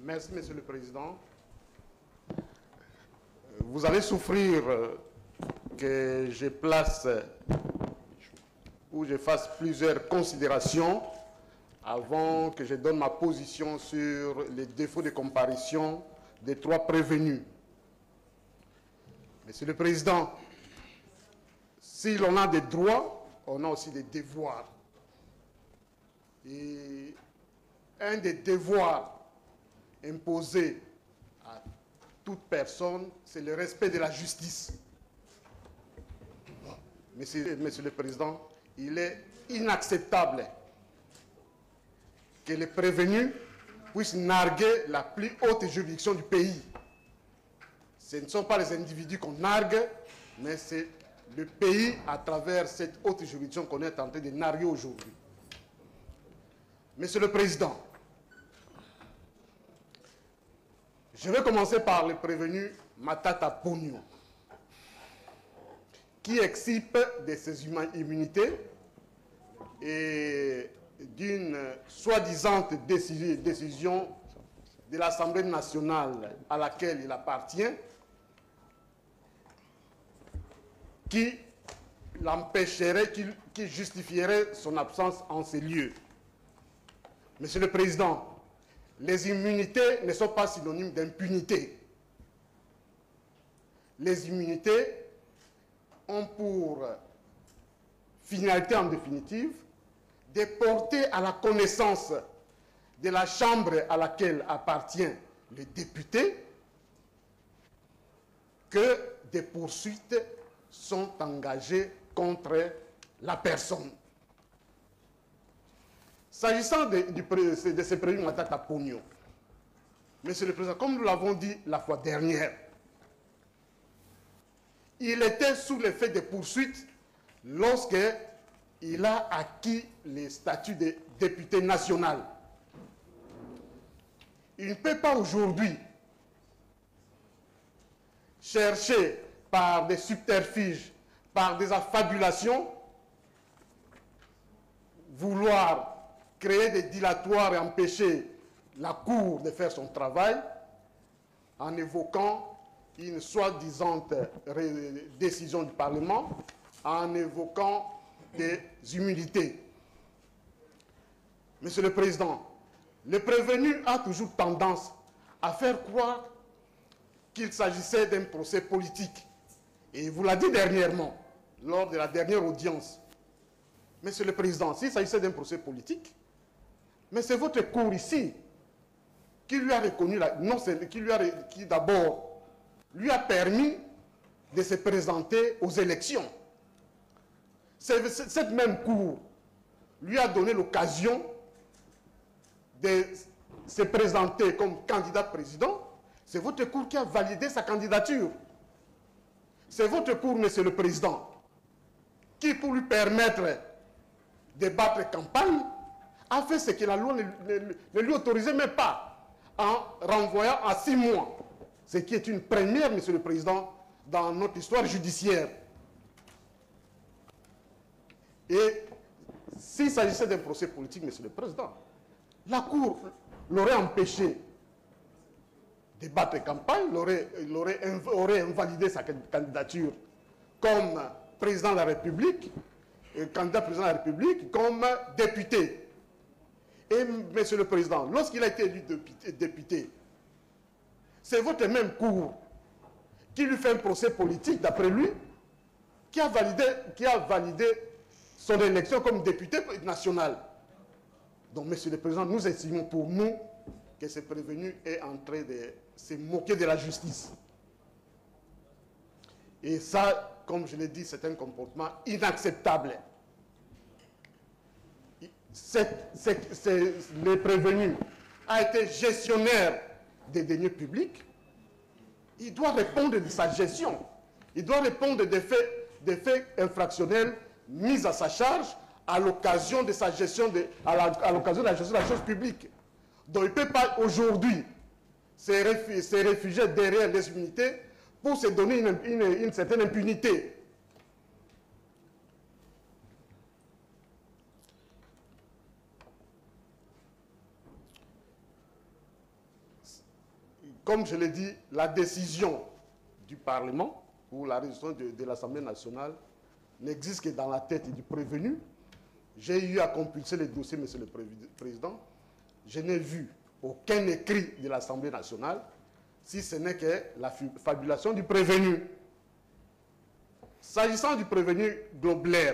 Merci, Monsieur le Président. Vous allez souffrir que je place ou je fasse plusieurs considérations avant que je donne ma position sur les défauts de comparution des trois prévenus. Monsieur le Président, si l'on a des droits, on a aussi des devoirs. Et un des devoirs imposés à toute personne, c'est le respect de la justice. Monsieur le Président, il est inacceptable que les prévenus puissent narguer la plus haute juridiction du pays. Ce ne sont pas les individus qu'on nargue, mais c'est le pays à travers cette haute juridiction qu'on est en train de narguer aujourd'hui. Monsieur le Président, je vais commencer par le prévenu Matata Ponyo, qui excipe de ses immunités et d'une soi-disant décision de l'Assemblée nationale à laquelle il appartient, qui l'empêcherait, qui justifierait son absence en ces lieux. Monsieur le Président, les immunités ne sont pas synonymes d'impunité. Les immunités ont pour finalité en définitive de porter à la connaissance de la Chambre à laquelle appartient le député que des poursuites sont engagées contre la personne. S'agissant de ce prévenu Matata Ponyo, Monsieur le Président, comme nous l'avons dit la fois dernière, il était sous l'effet des poursuites lorsqu'il a acquis le statut de député national. Il ne peut pas aujourd'hui chercher par des subterfuges, par des affabulations, vouloir créer des dilatoires et empêcher la Cour de faire son travail en évoquant une soi-disant décision du Parlement, en évoquant des immunités. Monsieur le Président, le prévenu a toujours tendance à faire croire qu'il s'agissait d'un procès politique. Et il vous l'a dit dernièrement, lors de la dernière audience. Monsieur le Président, s'il s'agissait d'un procès politique, mais c'est votre cour ici qui lui a reconnu, qui d'abord lui a permis de se présenter aux élections. Cette même cour lui a donné l'occasion de se présenter comme candidat président. C'est votre cour qui a validé sa candidature. C'est votre cour, Monsieur le Président, qui, pour lui permettre de battre campagne, a fait ce que la loi ne lui autorisait même pas, en renvoyant à 6 mois. Ce qui est une première, Monsieur le Président, dans notre histoire judiciaire. Et s'il s'agissait d'un procès politique, Monsieur le Président, la Cour l'aurait empêché de battre campagne, aurait invalidé sa candidature comme président de la République, candidat président de la République, comme député. Et, Monsieur le Président, lorsqu'il a été élu député, c'est votre même cour qui lui fait un procès politique, d'après lui, qui a validé son élection comme député national. Donc, Monsieur le Président, nous estimons pour nous que ce prévenu est en train de se moquer de la justice. Et ça, comme je l'ai dit, c'est un comportement inacceptable. Le prévenu a été gestionnaire des deniers publics. Il doit répondre de sa gestion. Il doit répondre des faits infractionnels mis à sa charge à l'occasion de sa gestion à l'occasion de la gestion de la chose publique. Donc il ne peut pas aujourd'hui se réfugier derrière les immunités pour se donner une certaine impunité. comme je l'ai dit, la décision du Parlement ou la résolution de l'Assemblée nationale n'existe que dans la tête du prévenu. J'ai eu à compulser les dossiers, Monsieur le Président. Je n'ai vu aucun écrit de l'Assemblée nationale, si ce n'est que la fabulation du prévenu. S'agissant du prévenu Globler,